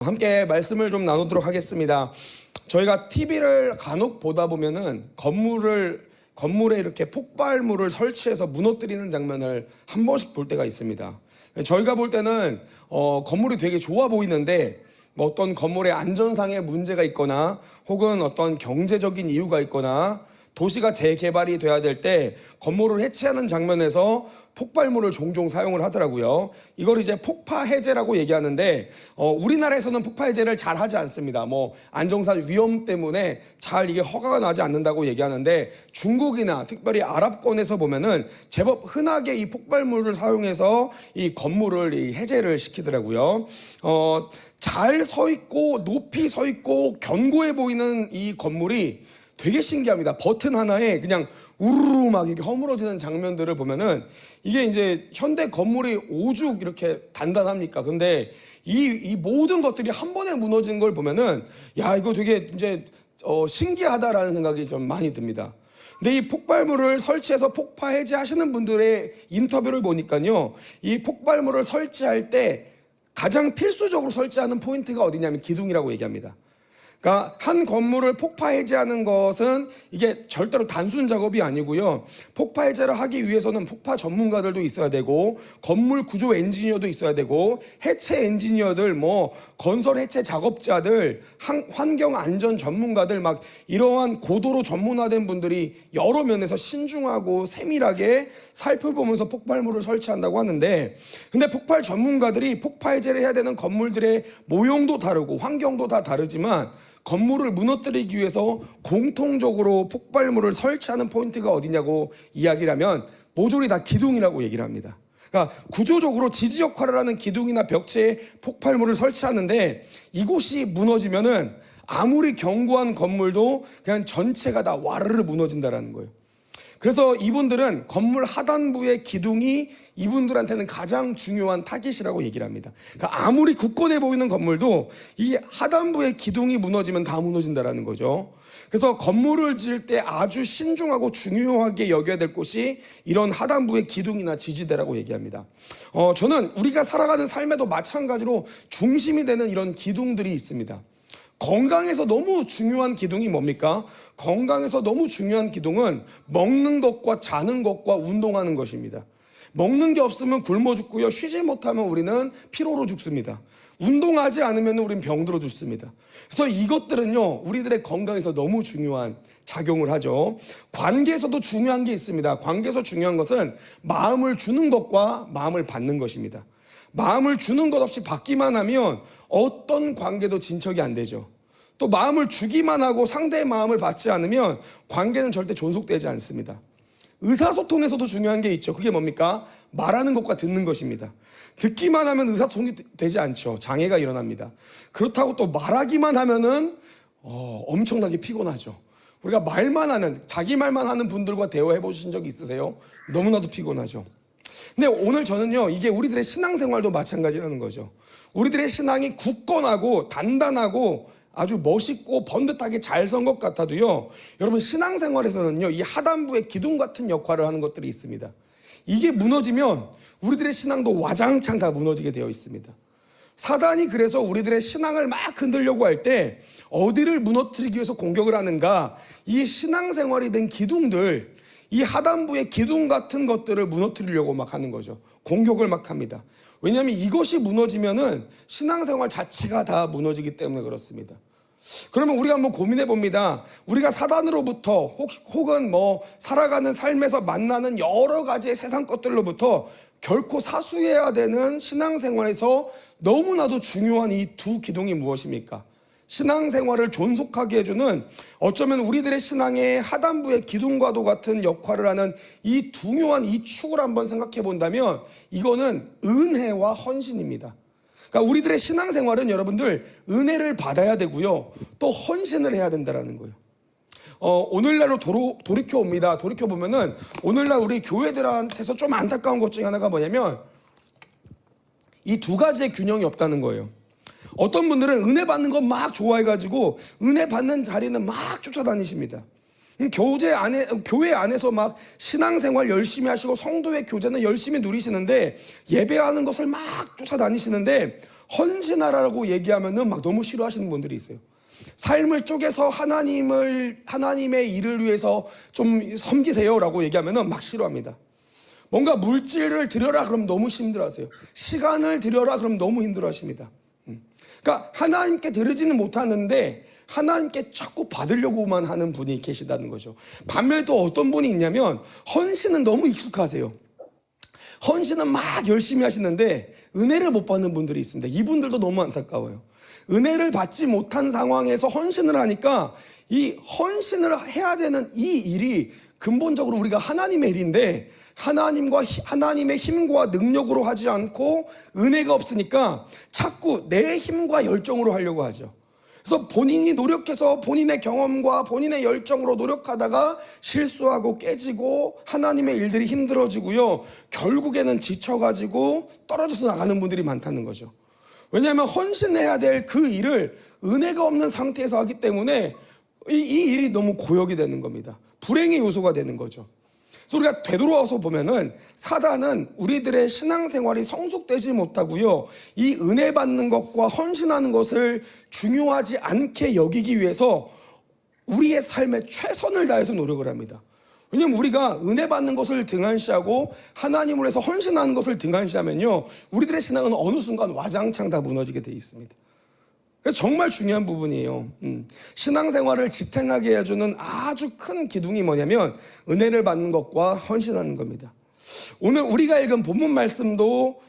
함께 말씀을 좀 나누도록 하겠습니다. 저희가 TV를 간혹 보다 보면은 건물에 이렇게 폭발물을 설치해서 무너뜨리는 장면을 한 번씩 볼 때가 있습니다. 저희가 볼 때는 건물이 되게 좋아 보이는데 뭐 어떤 건물의 안전상의 문제가 있거나 혹은 어떤 경제적인 이유가 있거나 도시가 재개발이 돼야 될 때 건물을 해체하는 장면에서 폭발물을 종종 사용을 하더라고요. 이걸 이제 폭파 해제라고 얘기하는데 우리나라에서는 폭파 해제를 잘 하지 않습니다. 뭐 안정상 위험 때문에 잘 이게 허가가 나지 않는다고 얘기하는데 중국이나 특별히 아랍권에서 보면은 제법 흔하게 이 폭발물을 사용해서 이 건물을 해제를 시키더라고요. 잘 서 있고 높이 서 있고 견고해 보이는 이 건물이 되게 신기합니다. 버튼 하나에 그냥 우르르 막 이렇게 허물어지는 장면들을 보면은 이게 이제 현대 건물이 오죽 이렇게 단단합니까? 근데 이 모든 것들이 한 번에 무너진 걸 보면은 야, 이거 되게 이제 신기하다라는 생각이 좀 많이 듭니다. 근데 이 폭발물을 설치해서 폭파 해제하시는 분들의 인터뷰를 보니까요, 이 폭발물을 설치할 때 가장 필수적으로 설치하는 포인트가 어디냐면 기둥이라고 얘기합니다. 그러니까 한 건물을 폭파 해제하는 것은 이게 절대로 단순 작업이 아니고요. 폭파 해제를 하기 위해서는 폭파 전문가들도 있어야 되고 건물 구조 엔지니어도 있어야 되고 해체 엔지니어들, 뭐 건설 해체 작업자들, 환경 안전 전문가들, 막 이러한 고도로 전문화된 분들이 여러 면에서 신중하고 세밀하게 살펴보면서 폭발물을 설치한다고 하는데, 근데 폭발 전문가들이 폭파 해제를 해야 되는 건물들의 모형도 다르고 환경도 다 다르지만 건물을 무너뜨리기 위해서 공통적으로 폭발물을 설치하는 포인트가 어디냐고 이야기를 하면 모조리 다 기둥이라고 얘기를 합니다. 그러니까 구조적으로 지지 역할을 하는 기둥이나 벽체에 폭발물을 설치하는데 이곳이 무너지면은 아무리 견고한 건물도 그냥 전체가 다 와르르 무너진다라는 거예요. 그래서 이분들은 건물 하단부의 기둥이 이분들한테는 가장 중요한 타깃이라고 얘기를 합니다. 그러니까 아무리 굳건해 보이는 건물도 이 하단부의 기둥이 무너지면 다 무너진다라는 거죠. 그래서 건물을 지을 때 아주 신중하고 중요하게 여겨야 될 곳이 이런 하단부의 기둥이나 지지대라고 얘기합니다. 저는 우리가 살아가는 삶에도 마찬가지로 중심이 되는 이런 기둥들이 있습니다. 건강에서 너무 중요한 기둥이 뭡니까? 건강에서 너무 중요한 기둥은 먹는 것과 자는 것과 운동하는 것입니다. 먹는 게 없으면 굶어 죽고요. 쉬지 못하면 우리는 피로로 죽습니다. 운동하지 않으면 우리는 병들어 죽습니다. 그래서 이것들은요, 우리들의 건강에서 너무 중요한 작용을 하죠. 관계에서도 중요한 게 있습니다. 관계에서 중요한 것은 마음을 주는 것과 마음을 받는 것입니다. 마음을 주는 것 없이 받기만 하면 어떤 관계도 진척이 안 되죠. 또 마음을 주기만 하고 상대의 마음을 받지 않으면 관계는 절대 존속되지 않습니다. 의사소통에서도 중요한 게 있죠. 그게 뭡니까? 말하는 것과 듣는 것입니다. 듣기만 하면 의사소통이 되지 않죠. 장애가 일어납니다. 그렇다고 또 말하기만 하면은 엄청나게 피곤하죠. 우리가 말만 하는, 자기 말만 하는 분들과 대화해 보신 적 있으세요? 너무나도 피곤하죠. 근데 오늘 저는요, 이게 우리들의 신앙생활도 마찬가지라는 거죠. 우리들의 신앙이 굳건하고 단단하고 아주 멋있고 번듯하게 잘 선 것 같아도요, 여러분 신앙생활에서는요, 이 하단부의 기둥 같은 역할을 하는 것들이 있습니다. 이게 무너지면 우리들의 신앙도 와장창 다 무너지게 되어 있습니다. 사단이 그래서 우리들의 신앙을 막 흔들려고 할 때 어디를 무너뜨리기 위해서 공격을 하는가? 이 신앙생활이 된 기둥들, 이 하단부의 기둥 같은 것들을 무너뜨리려고 막 하는 거죠. 공격을 막 합니다. 왜냐하면 이것이 무너지면은 신앙생활 자체가 다 무너지기 때문에 그렇습니다. 그러면 우리가 한번 고민해 봅니다. 우리가 사단으로부터 혹은 뭐 살아가는 삶에서 만나는 여러 가지의 세상 것들로부터 결코 사수해야 되는 신앙생활에서 너무나도 중요한 이 두 기둥이 무엇입니까? 신앙생활을 존속하게 해주는, 어쩌면 우리들의 신앙의 하단부의 기둥과도 같은 역할을 하는 이 중요한 이 축을 한번 생각해 본다면 이거는 은혜와 헌신입니다. 그러니까 우리들의 신앙생활은 여러분들 은혜를 받아야 되고요, 또 헌신을 해야 된다는 거예요. 오늘날로 돌이켜봅니다. 돌이켜보면은 오늘날 우리 교회들한테서 좀 안타까운 것 중에 하나가 뭐냐면 이 두 가지의 균형이 없다는 거예요. 어떤 분들은 은혜 받는 거 막 좋아해가지고 은혜 받는 자리는 막 쫓아다니십니다. 교회 안에서 막 신앙생활 열심히 하시고 성도의 교제는 열심히 누리시는데 예배하는 것을 막 쫓아다니시는데 헌신하라고 얘기하면은 막 너무 싫어하시는 분들이 있어요. 삶을 쪼개서 하나님의 일을 위해서 좀 섬기세요라고 얘기하면은 막 싫어합니다. 뭔가 물질을 드려라 그럼 너무 힘들어하세요. 시간을 드려라 그럼 너무 힘들어하십니다. 그러니까 하나님께 드리지는 못하는데 하나님께 자꾸 받으려고만 하는 분이 계시다는 거죠. 반면에 또 어떤 분이 있냐면 헌신은 너무 익숙하세요. 헌신은 막 열심히 하시는데 은혜를 못 받는 분들이 있습니다. 이분들도 너무 안타까워요. 은혜를 받지 못한 상황에서 헌신을 하니까 이 헌신을 해야 되는 이 일이 근본적으로 우리가 하나님의 일인데 하나님의 힘과 능력으로 하지 않고 은혜가 없으니까 자꾸 내 힘과 열정으로 하려고 하죠. 그래서 본인이 노력해서 본인의 경험과 본인의 열정으로 노력하다가 실수하고 깨지고 하나님의 일들이 힘들어지고요. 결국에는 지쳐가지고 떨어져서 나가는 분들이 많다는 거죠. 왜냐하면 헌신해야 될 그 일을 은혜가 없는 상태에서 하기 때문에 이 일이 너무 고역이 되는 겁니다. 불행의 요소가 되는 거죠. 그래서 우리가 되돌아와서 보면은 사단은 우리들의 신앙생활이 성숙되지 못하고요. 이 은혜 받는 것과 헌신하는 것을 중요하지 않게 여기기 위해서 우리의 삶에 최선을 다해서 노력을 합니다. 왜냐하면 우리가 은혜 받는 것을 등한시하고 하나님을 위해서 헌신하는 것을 등한시하면요. 우리들의 신앙은 어느 순간 와장창 다 무너지게 돼 있습니다. 그래서 정말 중요한 부분이에요. 신앙생활을 지탱하게 해주는 아주 큰 기둥이 뭐냐면 은혜를 받는 것과 헌신하는 겁니다. 오늘 우리가 읽은 본문 말씀도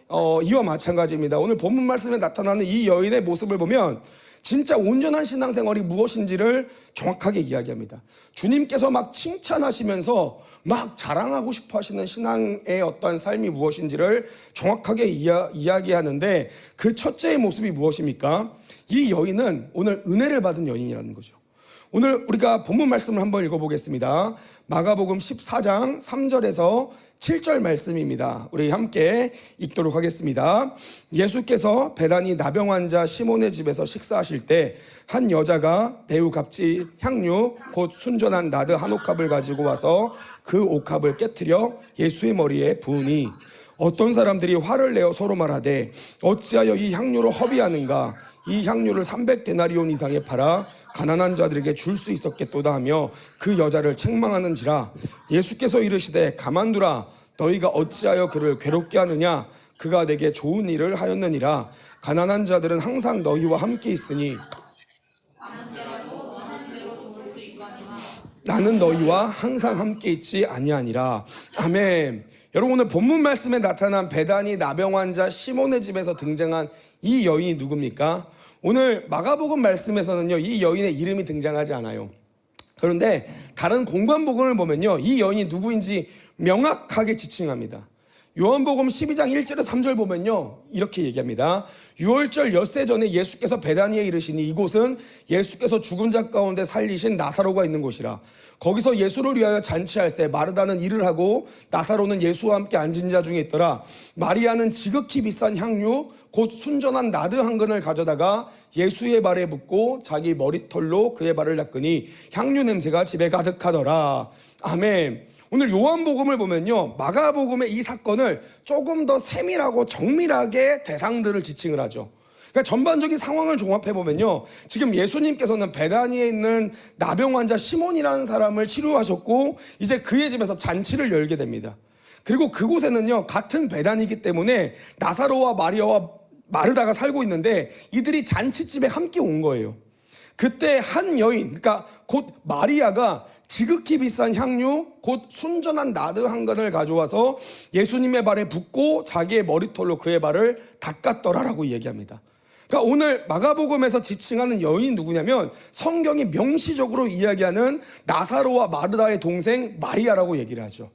이와 마찬가지입니다. 오늘 본문 말씀에 나타나는 이 여인의 모습을 보면 진짜 온전한 신앙생활이 무엇인지를 정확하게 이야기합니다. 주님께서 막 칭찬하시면서 막 자랑하고 싶어 하시는 신앙의 어떠한 삶이 무엇인지를 정확하게 이야기하는데 그 첫째의 모습이 무엇입니까? 이 여인은 오늘 은혜를 받은 여인이라는 거죠. 오늘 우리가 본문 말씀을 한번 읽어보겠습니다. 마가복음 14장 3절에서 7절 말씀입니다. 우리 함께 읽도록 하겠습니다. 예수께서 베다니 나병 환자 시몬의 집에서 식사하실 때 한 여자가 매우 값진 향유 곧 순전한 나드 한 옥합을 가지고 와서 그 옥합을 깨트려 예수의 머리에 부으니 어떤 사람들이 화를 내어 서로 말하되 어찌하여 이 향유를 허비하는가? 이 향유를 300데나리온 이상에 팔아 가난한 자들에게 줄 수 있었겠도다 하며 그 여자를 책망하는지라. 예수께서 이르시되 가만두라. 너희가 어찌하여 그를 괴롭게 하느냐? 그가 내게 좋은 일을 하였느니라. 가난한 자들은 항상 너희와 함께 있으니 나는 너희와 항상 함께 있지 아니하니라. 아멘. 여러분, 오늘 본문 말씀에 나타난 베다니 나병 환자 시몬의 집에서 등장한 이 여인이 누굽니까? 오늘 마가복음 말씀에서는요, 이 여인의 이름이 등장하지 않아요. 그런데 다른 공관복음을 보면요, 이 여인이 누구인지 명확하게 지칭합니다. 요한복음 12장 1절에서 3절 보면요, 이렇게 얘기합니다. 6월절 엿새 전에 예수께서 베다니에 이르시니 이곳은 예수께서 죽은 자 가운데 살리신 나사로가 있는 곳이라. 거기서 예수를 위하여 잔치할새 마르다는 일을 하고 나사로는 예수와 함께 앉은 자 중에 있더라. 마리아는 지극히 비싼 향유 곧 순전한 나드 한 근을 가져다가 예수의 발에 붓고 자기 머리털로 그의 발을 닦으니 향유 냄새가 집에 가득하더라. 아멘. 오늘 요한복음을 보면요, 마가복음의 이 사건을 조금 더 세밀하고 정밀하게 대상들을 지칭을 하죠. 그러니까 전반적인 상황을 종합해보면요, 지금 예수님께서는 베다니에 있는 나병 환자 시몬이라는 사람을 치료하셨고 이제 그의 집에서 잔치를 열게 됩니다. 그리고 그곳에는요, 같은 베다니이기 때문에 나사로와 마리아와 마르다가 살고 있는데 이들이 잔치집에 함께 온 거예요. 그때 한 여인, 그러니까 곧 마리아가 지극히 비싼 향유 곧 순전한 나드 한 근을 가져와서 예수님의 발에 붓고 자기의 머리털로 그의 발을 닦았더라라고 얘기합니다. 그러니까 오늘 마가복음에서 지칭하는 여인이 누구냐면 성경이 명시적으로 이야기하는 나사로와 마르다의 동생 마리아라고 얘기를 하죠.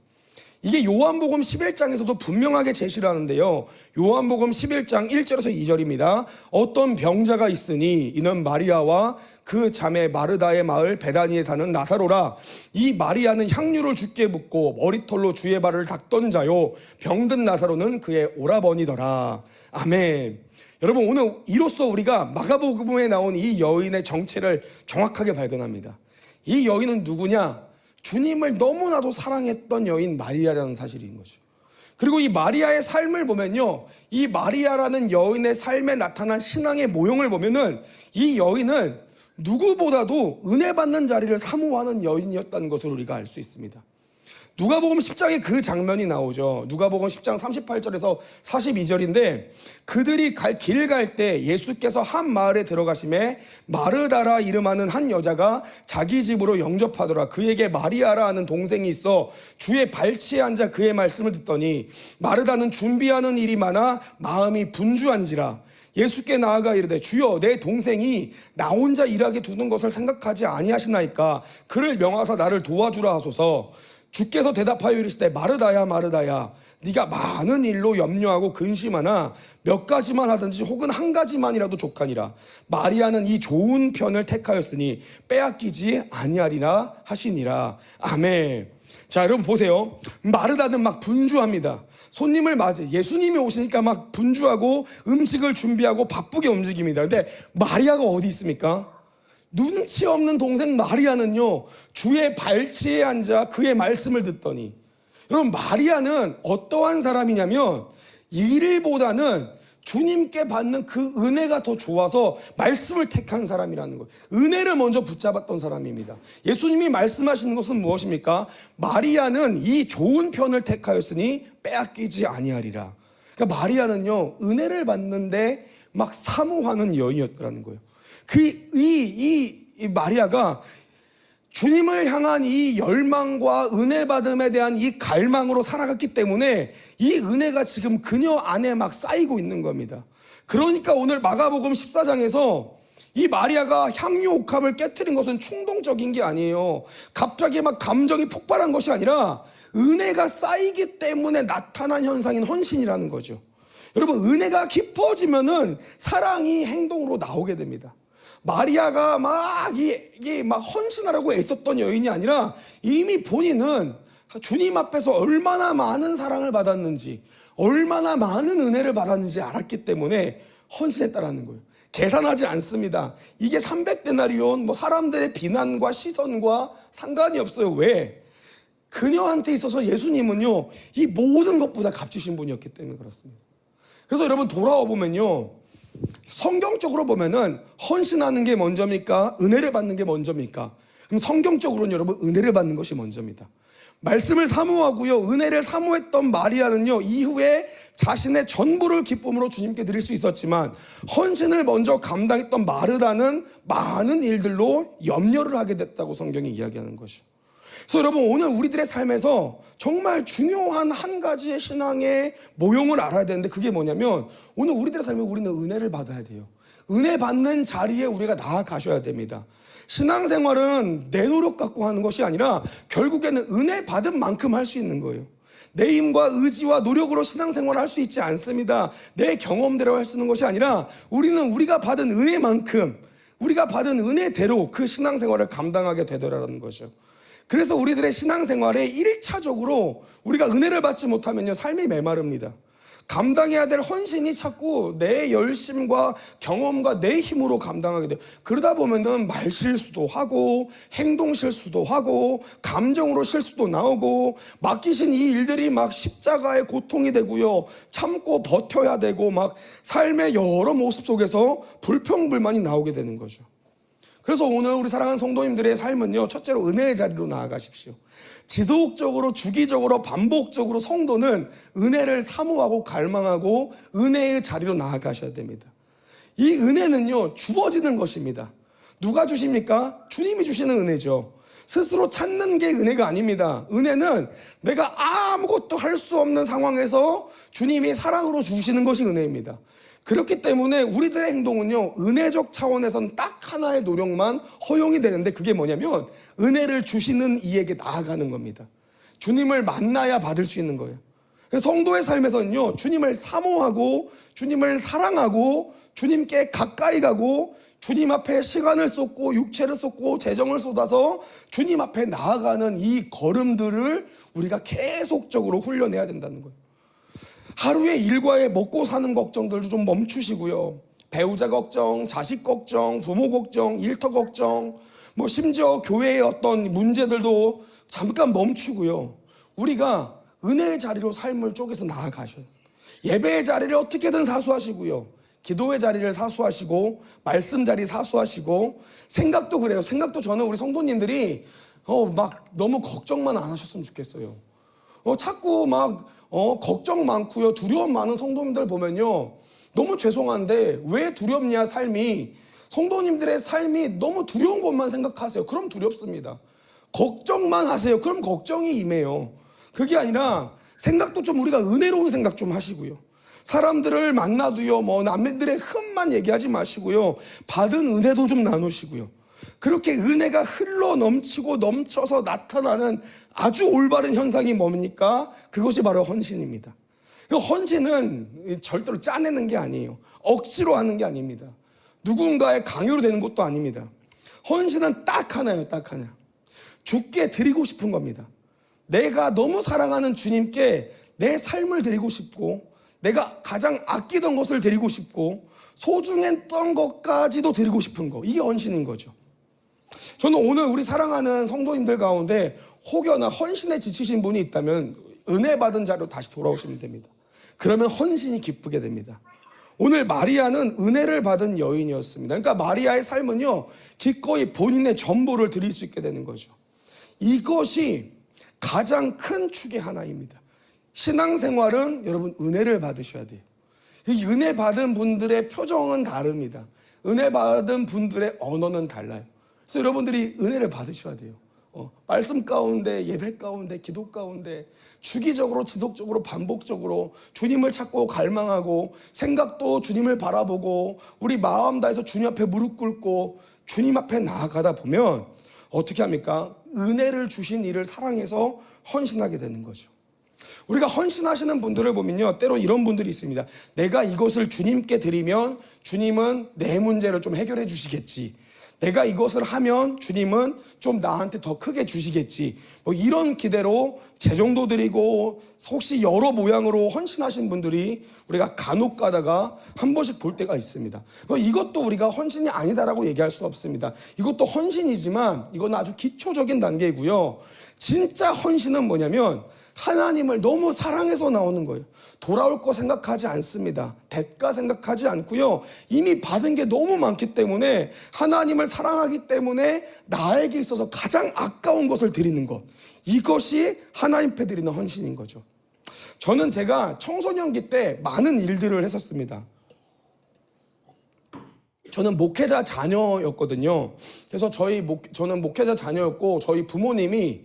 이게 요한복음 11장에서도 분명하게 제시를 하는데요, 요한복음 11장 1절에서 2절입니다. 어떤 병자가 있으니 이는 마리아와 그 자매 마르다의 마을 베다니에 사는 나사로라. 이 마리아는 향유를 주께 붓고 머리털로 주의 발을 닦던 자요, 병든 나사로는 그의 오라버니더라. 아멘. 여러분, 오늘 이로써 우리가 마가복음에 나온 이 여인의 정체를 정확하게 발견합니다. 이 여인은 누구냐? 주님을 너무나도 사랑했던 여인 마리아라는 사실인 거죠. 그리고 이 마리아의 삶을 보면요, 이 마리아라는 여인의 삶에 나타난 신앙의 모형을 보면은 이 여인은 누구보다도 은혜 받는 자리를 사모하는 여인이었다는 것을 우리가 알 수 있습니다. 누가복음 10장에 그 장면이 나오죠. 누가복음 10장 38절에서 42절인데, 그들이 길 갈 때 예수께서 한 마을에 들어가심에 마르다라 이름하는 한 여자가 자기 집으로 영접하더라. 그에게 마리아라 하는 동생이 있어 주의 발치에 앉아 그의 말씀을 듣더니 마르다는 준비하는 일이 많아 마음이 분주한지라. 예수께 나아가 이르되 주여, 내 동생이 나 혼자 일하게 두는 것을 생각하지 아니하시나이까 그를 명하사 나를 도와주라 하소서. 주께서 대답하여 이르시되 마르다야 마르다야, 네가 많은 일로 염려하고 근심하나 몇 가지만 하든지 혹은 한 가지만이라도 족하니라. 마리아는 이 좋은 편을 택하였으니 빼앗기지 아니하리라 하시니라. 아멘. 자, 여러분 보세요. 마르다는 막 분주합니다. 손님을 맞이, 예수님이 오시니까 막 분주하고 음식을 준비하고 바쁘게 움직입니다. 근데 마리아가 어디 있습니까? 눈치 없는 동생 마리아는요, 주의 발치에 앉아 그의 말씀을 듣더니. 여러분, 마리아는 어떠한 사람이냐면 일보다는 주님께 받는 그 은혜가 더 좋아서 말씀을 택한 사람이라는 거예요. 은혜를 먼저 붙잡았던 사람입니다. 예수님이 말씀하시는 것은 무엇입니까? 마리아는 이 좋은 편을 택하였으니 빼앗기지 아니하리라. 그러니까 마리아는요, 은혜를 받는데 막 사모하는 여인이었더라는 거예요. 이 마리아가 주님을 향한 이 열망과 은혜 받음에 대한 이 갈망으로 살아갔기 때문에 이 은혜가 지금 그녀 안에 막 쌓이고 있는 겁니다. 그러니까 오늘 마가복음 14장에서 이 마리아가 향유 옥합을 깨트린 것은 충동적인 게 아니에요. 갑자기 막 감정이 폭발한 것이 아니라 은혜가 쌓이기 때문에 나타난 현상인 헌신이라는 거죠. 여러분, 은혜가 깊어지면은 사랑이 행동으로 나오게 됩니다. 마리아가 막 헌신하라고 애썼던 여인이 아니라 이미 본인은 주님 앞에서 얼마나 많은 사랑을 받았는지, 얼마나 많은 은혜를 받았는지 알았기 때문에 헌신했다라는 거예요. 계산하지 않습니다. 이게 300데나리온, 사람들의 비난과 시선과 상관이 없어요. 왜? 그녀한테 있어서 예수님은요, 이 모든 것보다 값지신 분이었기 때문에 그렇습니다. 그래서 여러분, 돌아와 보면요, 성경적으로 보면은 헌신하는 게 먼저입니까? 은혜를 받는 게 먼저입니까? 그럼 성경적으로는 여러분, 은혜를 받는 것이 먼저입니다. 말씀을 사모하고요, 은혜를 사모했던 마리아는요, 이후에 자신의 전부를 기쁨으로 주님께 드릴 수 있었지만 헌신을 먼저 감당했던 마르다는 많은 일들로 염려를 하게 됐다고 성경이 이야기하는 것이죠. 그래서 여러분, 오늘 우리들의 삶에서 정말 중요한 한 가지의 신앙의 모형을 알아야 되는데, 그게 뭐냐면 오늘 우리들의 삶에 우리는 은혜를 받아야 돼요. 은혜 받는 자리에 우리가 나아가셔야 됩니다. 신앙생활은 내 노력 갖고 하는 것이 아니라 결국에는 은혜 받은 만큼 할 수 있는 거예요. 내 힘과 의지와 노력으로 신앙생활을 할 수 있지 않습니다. 내 경험대로 할 수 있는 것이 아니라 우리는 우리가 받은 은혜만큼, 우리가 받은 은혜대로 그 신앙생활을 감당하게 되더라는 거죠. 그래서 우리들의 신앙생활에 1차적으로 우리가 은혜를 받지 못하면요, 삶이 메마릅니다. 감당해야 될 헌신이 자꾸 내 열심과 경험과 내 힘으로 감당하게 돼요. 그러다 보면은 말 실수도 하고 행동 실수도 하고 감정으로 실수도 나오고 맡기신 이 일들이 막 십자가의 고통이 되고요, 참고 버텨야 되고 막 삶의 여러 모습 속에서 불평불만이 나오게 되는 거죠. 그래서 오늘 우리 사랑하는 성도님들의 삶은요, 첫째로 은혜의 자리로 나아가십시오. 지속적으로, 주기적으로, 반복적으로 성도는 은혜를 사모하고 갈망하고 은혜의 자리로 나아가셔야 됩니다. 이 은혜는요, 주어지는 것입니다. 누가 주십니까? 주님이 주시는 은혜죠. 스스로 찾는 게 은혜가 아닙니다. 은혜는 내가 아무것도 할 수 없는 상황에서 주님이 사랑으로 주시는 것이 은혜입니다. 그렇기 때문에 우리들의 행동은요, 은혜적 차원에서는 딱 하나의 노력만 허용이 되는데, 그게 뭐냐면 은혜를 주시는 이에게 나아가는 겁니다. 주님을 만나야 받을 수 있는 거예요. 그래서 성도의 삶에서는요, 주님을 사모하고 주님을 사랑하고 주님께 가까이 가고 주님 앞에 시간을 쏟고 육체를 쏟고 재정을 쏟아서 주님 앞에 나아가는 이 걸음들을 우리가 계속적으로 훈련해야 된다는 거예요. 하루의 일과에 먹고 사는 걱정들도 좀 멈추시고요, 배우자 걱정, 자식 걱정, 부모 걱정, 일터 걱정, 심지어 교회의 어떤 문제들도 잠깐 멈추고요, 우리가 은혜의 자리로 삶을 쪼개서 나아가셔요. 예배의 자리를 어떻게든 사수하시고요, 기도의 자리를 사수하시고, 말씀 자리 사수하시고, 생각도 그래요. 생각도 저는 우리 성도님들이 막 너무 걱정만 안 하셨으면 좋겠어요. 자꾸 막 걱정 많고요, 두려움 많은 성도님들 보면요, 너무 죄송한데 왜 두렵냐, 삶이. 성도님들의 삶이 너무 두려운 것만 생각하세요. 그럼 두렵습니다. 걱정만 하세요. 그럼 걱정이 임해요. 그게 아니라 생각도 좀 우리가 은혜로운 생각 좀 하시고요, 사람들을 만나도요, 남들의 흠만 얘기하지 마시고요, 받은 은혜도 좀 나누시고요, 그렇게 은혜가 흘러 넘치고 넘쳐서 나타나는 아주 올바른 현상이 뭡니까? 그것이 바로 헌신입니다. 그 헌신은 절대로 짜내는 게 아니에요. 억지로 하는 게 아닙니다. 누군가의 강요로 되는 것도 아닙니다. 헌신은 딱 하나예요. 딱 하나. 주께 드리고 싶은 겁니다. 내가 너무 사랑하는 주님께 내 삶을 드리고 싶고, 내가 가장 아끼던 것을 드리고 싶고, 소중했던 것까지도 드리고 싶은 거, 이게 헌신인 거죠. 저는 오늘 우리 사랑하는 성도님들 가운데 혹여나 헌신에 지치신 분이 있다면 은혜 받은 자로 다시 돌아오시면 됩니다. 그러면 헌신이 기쁘게 됩니다. 오늘 마리아는 은혜를 받은 여인이었습니다. 그러니까 마리아의 삶은요, 기꺼이 본인의 전부를 드릴 수 있게 되는 거죠. 이것이 가장 큰 축의 하나입니다. 신앙생활은 여러분 은혜를 받으셔야 돼요. 이 은혜 받은 분들의 표정은 다릅니다. 은혜 받은 분들의 언어는 달라요. 그래서 여러분들이 은혜를 받으셔야 돼요. 말씀 가운데, 예배 가운데, 기도 가운데 주기적으로, 지속적으로, 반복적으로 주님을 찾고 갈망하고, 생각도 주님을 바라보고, 우리 마음 다해서 주님 앞에 무릎 꿇고 주님 앞에 나아가다 보면 어떻게 합니까? 은혜를 주신 이를 사랑해서 헌신하게 되는 거죠. 우리가 헌신하시는 분들을 보면요, 때로 이런 분들이 있습니다. 내가 이것을 주님께 드리면 주님은 내 문제를 좀 해결해 주시겠지, 내가 이것을 하면 주님은 좀 나한테 더 크게 주시겠지, 이런 기대로 재정도 드리고 혹시 여러 모양으로 헌신하신 분들이 우리가 간혹 가다가 한 번씩 볼 때가 있습니다. 이것도 우리가 헌신이 아니다라고 얘기할 수 없습니다. 이것도 헌신이지만 이건 아주 기초적인 단계이고요. 진짜 헌신은 뭐냐면 하나님을 너무 사랑해서 나오는 거예요. 돌아올 거 생각하지 않습니다. 대가 생각하지 않고요, 이미 받은 게 너무 많기 때문에, 하나님을 사랑하기 때문에 나에게 있어서 가장 아까운 것을 드리는 것, 이것이 하나님 앞에 드리는 헌신인 거죠. 저는 제가 청소년기 때 많은 일들을 했었습니다. 저는 목회자 자녀였거든요. 그래서 저는 목회자 자녀였고, 저희 부모님이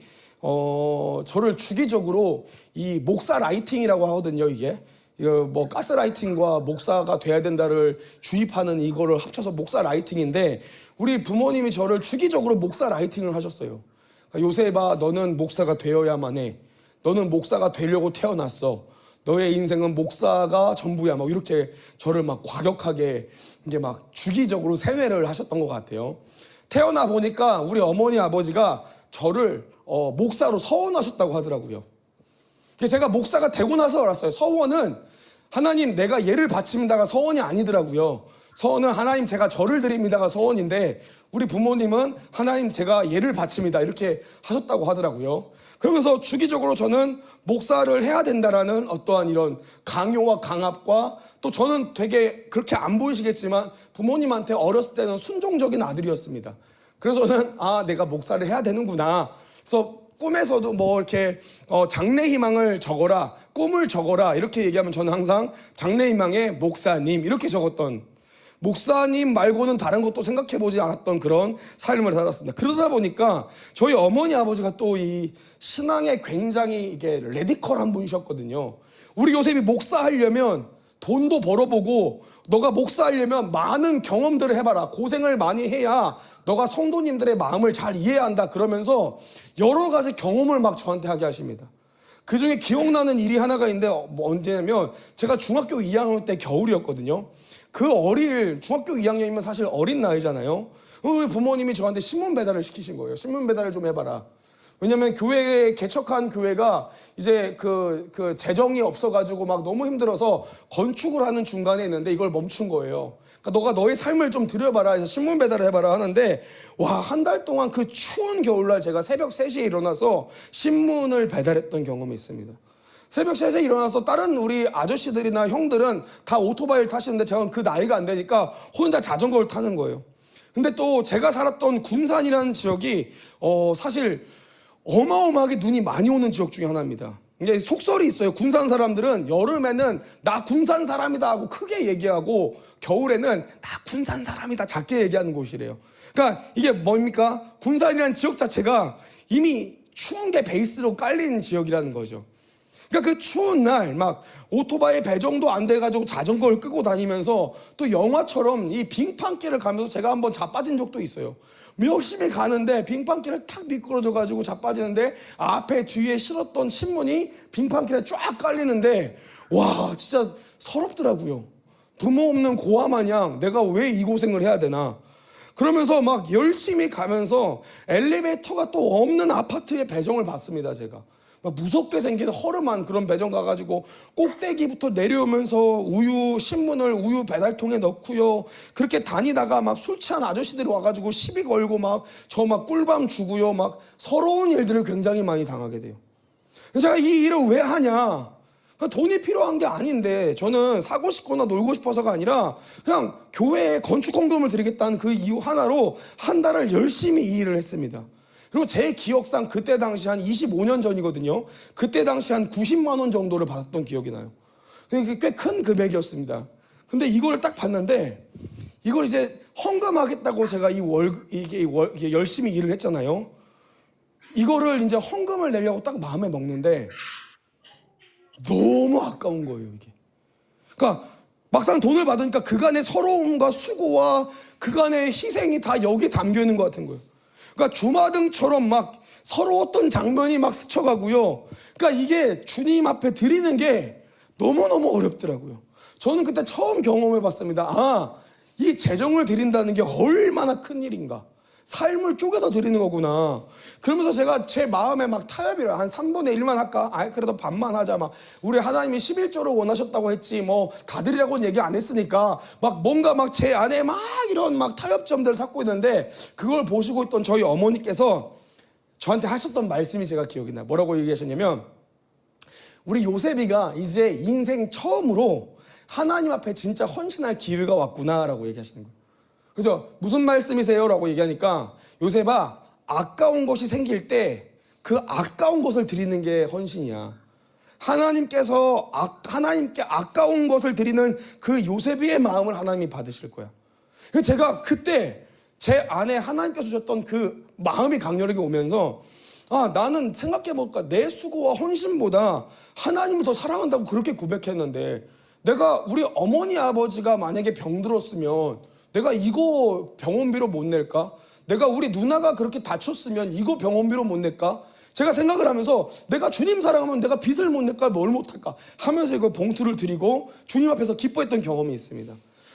저를 주기적으로 이 목사 라이팅이라고 하거든요. 이게 뭐 가스라이팅과 목사가 돼야 된다를 주입하는 이거를 합쳐서 목사 라이팅인데, 우리 부모님이 저를 주기적으로 목사 라이팅을 하셨어요. 그러니까 요셉아, 너는 목사가 되어야만 해. 너는 목사가 되려고 태어났어. 너의 인생은 목사가 전부야. 막 이렇게 저를 막 과격하게 이게 막 주기적으로 세뇌를 하셨던 것 같아요. 태어나 보니까 우리 어머니 아버지가 저를 목사로 서원하셨다고 하더라고요. 제가 목사가 되고 나서 알았어요. 서원은 하나님 내가 예를 바칩니다가 서원이 아니더라고요. 서원은 하나님 제가 절을 드립니다가 서원인데, 우리 부모님은 하나님 제가 예를 바칩니다 이렇게 하셨다고 하더라고요. 그러면서 주기적으로 저는 목사를 해야 된다라는 어떠한 이런 강요와 강압과, 또 저는 되게 그렇게 안 보이시겠지만 부모님한테 어렸을 때는 순종적인 아들이었습니다. 그래서 저는 내가 목사를 해야 되는구나. 그래서 꿈에서도 뭐 이렇게 장래 희망을 적어라, 꿈을 적어라 이렇게 얘기하면 저는 항상 장래 희망에 목사님 이렇게 적었던, 목사님 말고는 다른 것도 생각해보지 않았던 그런 삶을 살았습니다. 그러다 보니까 저희 어머니 아버지가 또 이 신앙에 굉장히 이게 레디컬한 분이셨거든요. 우리 요셉이 목사하려면 돈도 벌어보고, 너가 목사하려면 많은 경험들을 해봐라, 고생을 많이 해야 너가 성도님들의 마음을 잘 이해한다, 그러면서 여러 가지 경험을 막 저한테 하게 하십니다. 그 중에 기억나는 일이 하나가 있는데, 언제냐면 제가 중학교 2학년 때 겨울이었거든요. 중학교 2학년이면 사실 어린 나이잖아요. 우리 부모님이 저한테 신문 배달을 시키신 거예요. 신문 배달을 좀 해봐라. 왜냐면 교회에 개척한 교회가 이제 그 재정이 없어가지고 막 너무 힘들어서 건축을 하는 중간에 있는데 이걸 멈춘 거예요. 그러니까 너가 너의 삶을 좀 들여봐라 해서 신문 배달을 해봐라 하는데, 와, 한 달 동안 그 추운 겨울날 제가 새벽 3시에 일어나서 신문을 배달했던 경험이 있습니다. 새벽 3시에 일어나서 다른 우리 아저씨들이나 형들은 다 오토바이를 타시는데 제가 그 나이가 안 되니까 혼자 자전거를 타는 거예요. 근데 또 제가 살았던 군산이라는 지역이 사실 어마어마하게 눈이 많이 오는 지역 중에 하나입니다. 이게 속설이 있어요. 군산 사람들은 여름에는 나 군산 사람이다 하고 크게 얘기하고 겨울에는 나 군산 사람이다 작게 얘기하는 곳이래요. 그러니까 이게 뭡니까? 군산이라는 지역 자체가 이미 추운 게 베이스로 깔린 지역이라는 거죠. 그러니까 그 추운 날 막 오토바이 배정도 안 돼가지고 자전거를 끄고 다니면서 또 영화처럼 이 빙판길을 가면서 제가 한번 자빠진 적도 있어요. 열심히 가는데 빙판길을 탁 미끄러져가지고 자빠지는데 앞에 뒤에 실었던 신문이 빙판길에 쫙 깔리는데 와 진짜 서럽더라고요. 부모 없는 고아 마냥 내가 왜 이 고생을 해야 되나. 그러면서 막 열심히 가면서 엘리베이터가 또 없는 아파트에 배정을 받습니다. 제가 막 무섭게 생긴 허름한 그런 배정 가가지고 꼭대기부터 내려오면서 신문을 우유 배달통에 넣고요. 그렇게 다니다가 막 술 취한 아저씨들이 와가지고 시비 걸고 막 저 막 꿀밤 주고요. 막 서러운 일들을 굉장히 많이 당하게 돼요. 제가 이 일을 왜 하냐? 돈이 필요한 게 아닌데 저는 사고 싶거나 놀고 싶어서가 아니라 그냥 교회에 건축 헌금을 드리겠다는 그 이유 하나로 한 달을 열심히 이 일을 했습니다. 그리고 제 기억상 그때 당시 한 25년 전이거든요. 그때 당시 한 90만 원 정도를 받았던 기억이 나요. 꽤 큰 금액이었습니다. 근데 이걸 딱 봤는데 이걸 이제 헌금하겠다고 제가 이게 열심히 일을 했잖아요. 이거를 이제 헌금을 내려고 딱 마음에 먹는데 너무 아까운 거예요, 이게. 그러니까 막상 돈을 받으니까 그간의 서러움과 수고와 그간의 희생이 다 여기에 담겨 있는 것 같은 거예요. 그러니까 주마등처럼 막 서러웠던 장면이 막 스쳐가고요. 그러니까 이게 주님 앞에 드리는 게 너무너무 어렵더라고요. 저는 그때 처음 경험해 봤습니다. 아, 이 재정을 드린다는 게 얼마나 큰 일인가. 삶을 쪼개서 드리는 거구나. 그러면서 제가 제 마음에 막 타협이라 한 3분의 1만 할까? 그래도 반만 하자. 막 우리 하나님이 11조를 원하셨다고 했지 뭐 다 드리라고는 얘기 안 했으니까 막 뭔가 막 제 안에 막 이런 막 타협점들을 찾고 있는데 그걸 보시고 있던 저희 어머니께서 저한테 하셨던 말씀이 제가 기억이 나요. 뭐라고 얘기하셨냐면 우리 요셉이가 이제 인생 처음으로 하나님 앞에 진짜 헌신할 기회가 왔구나라고 얘기하시는 거예요. 그죠? 무슨 말씀이세요? 라고 얘기하니까 요셉아 아까운 것이 생길 때 그 아까운 것을 드리는 게 헌신이야. 하나님께 아까운 것을 드리는 그 요셉의 마음을 하나님이 받으실 거야. 제가 그때 제 안에 하나님께서 주셨던 그 마음이 강렬하게 오면서 나는 생각해볼까 내 수고와 헌신보다 하나님을 더 사랑한다고 그렇게 고백했는데 내가 우리 어머니 아버지가 만약에 병들었으면 내가 이거 병원비로 못 낼까? 내가 우리 누나가 그렇게 다쳤으면 이거 병원비로 못 낼까? 제가 생각을 하면서 내가 주님 사랑하면 내가 빚을 못 낼까? 뭘 못할까? 하면서 이거 봉투를 드리고 주님 앞에서 기뻐했던 경험이 있습니다.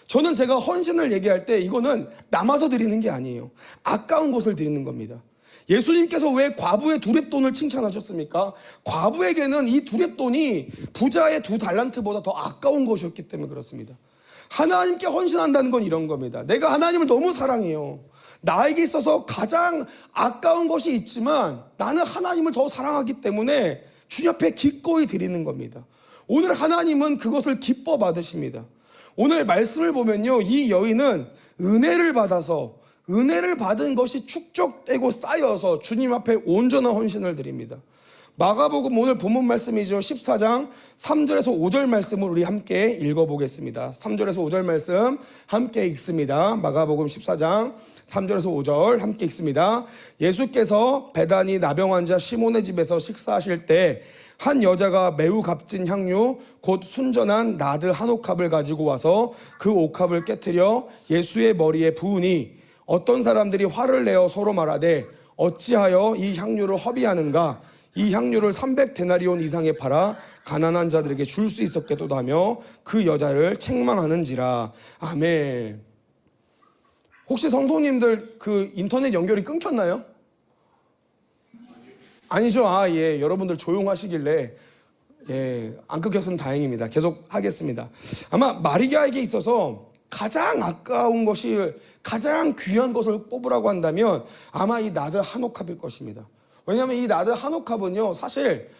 저는 제가 헌신을 얘기할 때 이거는 남아서 드리는 게 아니에요. 아까운 것을 드리는 겁니다. 예수님께서 왜 과부의 두렙돈을 칭찬하셨습니까? 과부에게는 이 두렙돈이 부자의 2달란트보다 더 아까운 것이었기 때문에 그렇습니다. 하나님께 헌신한다는 건 이런 겁니다. 내가 하나님을 너무 사랑해요. 나에게 있어서 가장 아까운 것이 있지만 나는 하나님을 더 사랑하기 때문에 주님 앞에 기꺼이 드리는 겁니다. 오늘 하나님은 그것을 기뻐 받으십니다. 오늘 말씀을 보면요, 이 여인은 은혜를 받아서 은혜를 받은 것이 축적되고 쌓여서 주님 앞에 온전한 헌신을 드립니다. 마가복음 오늘 본문 말씀이죠. 14장 3절에서 5절 말씀을 우리 함께 읽어보겠습니다. 3절에서 5절 말씀 함께 읽습니다. 마가복음 14장 3절에서 5절 함께 읽습니다. 예수께서 베다니 나병 환자 시몬의 집에서 식사하실 때 한 여자가 매우 값진 향유 곧 순전한 나드 한 옥합을 가지고 와서 그 옥합을 깨트려 예수의 머리에 부으니 어떤 사람들이 화를 내어 서로 말하되 어찌하여 이 향유를 허비하는가? 이 향유를 300데나리온 이상에 팔아 가난한 자들에게 줄 수 있었겠도다며 그 여자를 책망하는지라. 아멘. 혹시 성도님들 그 인터넷 연결이 끊겼나요? 아니죠. 예. 여러분들 조용하시길래 안 끊겼으면 다행입니다. 계속 하겠습니다. 아마 마리아에게 있어서 가장 아까운 것이 가장 귀한 것을 뽑으라고 한다면 아마 이 나드 한 옥합일 것입니다. 왜냐하면 이 나드 한 옥합은요 사실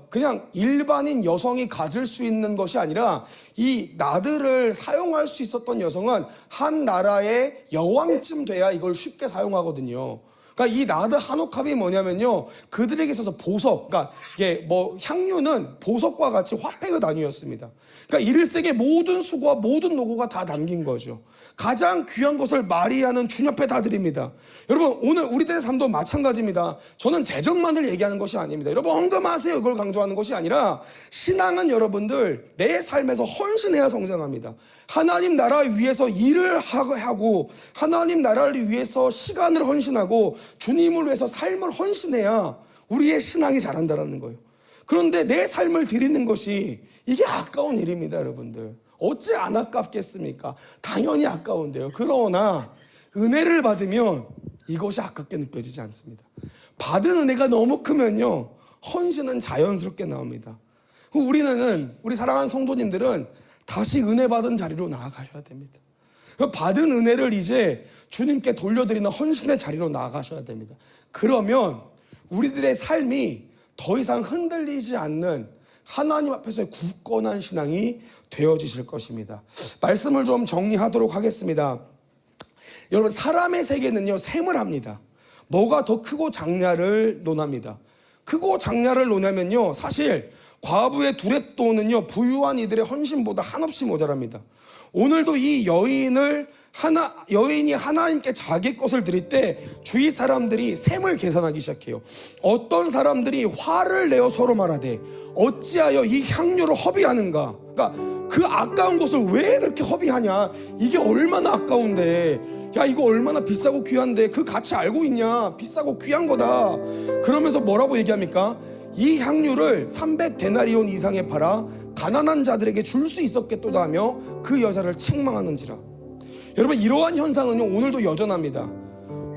그냥 일반인 여성이 가질 수 있는 것이 아니라 이 나드를 사용할 수 있었던 여성은 한 나라의 여왕쯤 돼야 이걸 쉽게 사용하거든요. 그러니까 이 나드 한옥합이 뭐냐면요, 그들에게 있어서 보석, 그러니까 이게 뭐 향유는 보석과 같이 화폐의 단위였습니다. 그러니까 1세기의 모든 수고와 모든 노고가 다 담긴 거죠. 가장 귀한 것을 마리아는 주님 앞에 다 드립니다. 여러분, 오늘 우리들의 삶도 마찬가지입니다. 저는 재정만을 얘기하는 것이 아닙니다. 여러분, 헌금하세요, 이걸 강조하는 것이 아니라 신앙은 여러분들 내 삶에서 헌신해야 성장합니다. 하나님 나라 위해서 일을 하고 하나님 나라를 위해서 시간을 헌신하고 주님을 위해서 삶을 헌신해야 우리의 신앙이 자란다는 거예요. 그런데 내 삶을 드리는 것이 이게 아까운 일입니다, 여러분들. 어찌 안 아깝겠습니까? 당연히 아까운데요. 그러나 은혜를 받으면 이것이 아깝게 느껴지지 않습니다. 받은 은혜가 너무 크면요, 헌신은 자연스럽게 나옵니다. 우리 사랑하는 성도님들은 다시 은혜 받은 자리로 나아가셔야 됩니다. 받은 은혜를 이제 주님께 돌려드리는 헌신의 자리로 나아가셔야 됩니다. 그러면 우리들의 삶이 더 이상 흔들리지 않는 하나님 앞에서의 굳건한 신앙이 되어지실 것입니다. 말씀을 좀 정리하도록 하겠습니다. 여러분, 사람의 세계는요, 셈을 합니다. 뭐가 더 크고 작냐를 논합니다. 크고 작냐를 논하면요, 사실 과부의 두렙돈은요, 부유한 이들의 헌신보다 한없이 모자랍니다. 오늘도 이 여인이 하나님께 자기 것을 드릴 때 주위 사람들이 셈을 계산하기 시작해요. 어떤 사람들이 화를 내어 서로 말하되 어찌하여 이 향료를 허비하는가. 그러니까 그 아까운 것을 왜 그렇게 허비하냐, 이게 얼마나 아까운데, 야 이거 얼마나 비싸고 귀한데 그 가치 알고 있냐, 비싸고 귀한 거다. 그러면서 뭐라고 얘기합니까? 이 향유를 300데나리온 이상에 팔아 가난한 자들에게 줄 수 있었겠도다 하며 그 여자를 책망하는지라. 여러분, 이러한 현상은요, 오늘도 여전합니다.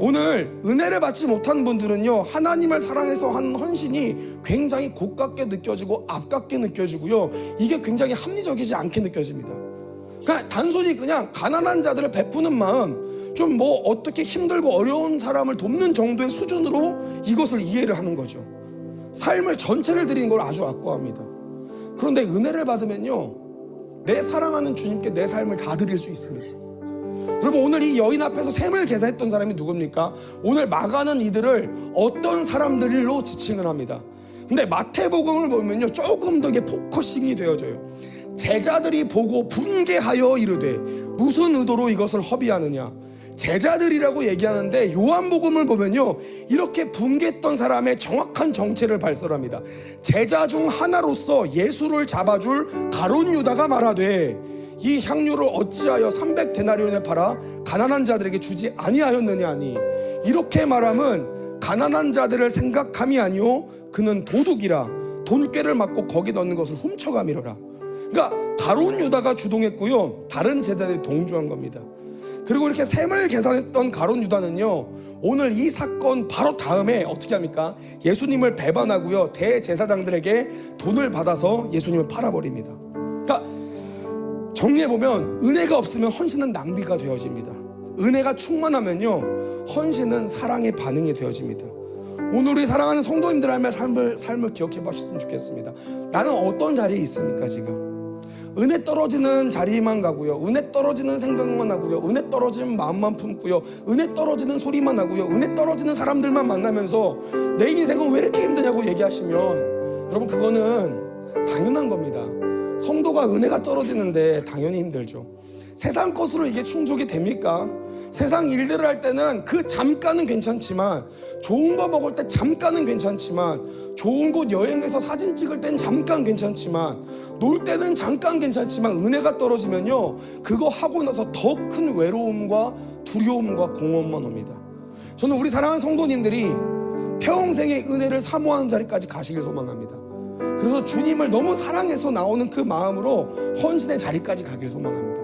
오늘 은혜를 받지 못한 분들은요, 하나님을 사랑해서 하는 헌신이 굉장히 고깝게 느껴지고 아깝게 느껴지고요, 이게 굉장히 합리적이지 않게 느껴집니다. 그러니까 단순히 그냥 가난한 자들을 베푸는 마음, 좀 뭐 어떻게 힘들고 어려운 사람을 돕는 정도의 수준으로 이것을 이해를 하는 거죠. 삶을 전체를 드리는 걸 아주 아까워합니다. 그런데 은혜를 받으면요, 내 사랑하는 주님께 내 삶을 다 드릴 수 있습니다. 여러분, 오늘 이 여인 앞에서 셈을 계산했던 사람이 누굽니까? 오늘 마가는 이들을 어떤 사람들로 지칭을 합니다. 근데 마태복음을 보면요, 조금 더 이게 포커싱이 되어져요. 제자들이 보고 분개하여 이르되 무슨 의도로 이것을 허비하느냐. 제자들이라고 얘기하는데 요한복음을 보면요, 이렇게 분개했던 사람의 정확한 정체를 발설합니다. 제자 중 하나로서 예수를 잡아줄 가룟 유다가 말하되 이 향유를 어찌하여 300데나리온에 팔아 가난한 자들에게 주지 아니하였느냐 하니, 이렇게 말함은 가난한 자들을 생각함이 아니오 그는 도둑이라 돈꾀를 맞고 거기 넣는 것을 훔쳐가미러라. 그러니까 가룟 유다가 주동했고요, 다른 제자들이 동조한 겁니다. 그리고 이렇게 셈을 계산했던 가룟 유다는요, 오늘 이 사건 바로 다음에 어떻게 합니까? 예수님을 배반하고요, 대제사장들에게 돈을 받아서 예수님을 팔아버립니다. 그러니까 정리해보면 은혜가 없으면 헌신은 낭비가 되어집니다. 은혜가 충만하면요, 헌신은 사랑의 반응이 되어집니다. 오늘 우리 사랑하는 성도님들의 삶을 기억해 보셨으면 좋겠습니다. 나는 어떤 자리에 있습니까 지금? 은혜 떨어지는 자리만 가고요, 은혜 떨어지는 생각만 하고요, 은혜 떨어지는 마음만 품고요, 은혜 떨어지는 소리만 하고요, 은혜 떨어지는 사람들만 만나면서 내 인생은 왜 이렇게 힘드냐고 얘기하시면, 여러분, 그거는 당연한 겁니다. 성도가 은혜가 떨어지는데 당연히 힘들죠. 세상 것으로 이게 충족이 됩니까? 세상 일들을 할 때는 그 잠깐은 괜찮지만, 좋은 거 먹을 때 잠깐은 괜찮지만, 좋은 곳 여행해서 사진 찍을 땐 잠깐 괜찮지만, 놀 때는 잠깐 괜찮지만, 은혜가 떨어지면요, 그거 하고 나서 더 큰 외로움과 두려움과 공허만 옵니다. 저는 우리 사랑하는 성도님들이 평생의 은혜를 사모하는 자리까지 가시길 소망합니다. 그래서 주님을 너무 사랑해서 나오는 그 마음으로 헌신의 자리까지 가길 소망합니다.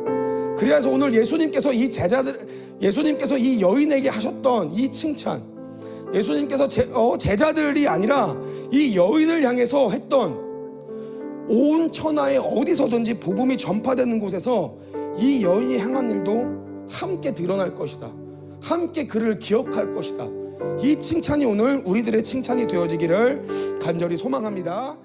그래서 오늘 예수님께서 이 여인에게 하셨던 이 칭찬, 예수님께서 제자들이 아니라 이 여인을 향해서 했던, 온 천하에 어디서든지 복음이 전파되는 곳에서 이 여인이 행한 일도 함께 드러날 것이다, 함께 그를 기억할 것이다, 이 칭찬이 오늘 우리들의 칭찬이 되어지기를 간절히 소망합니다.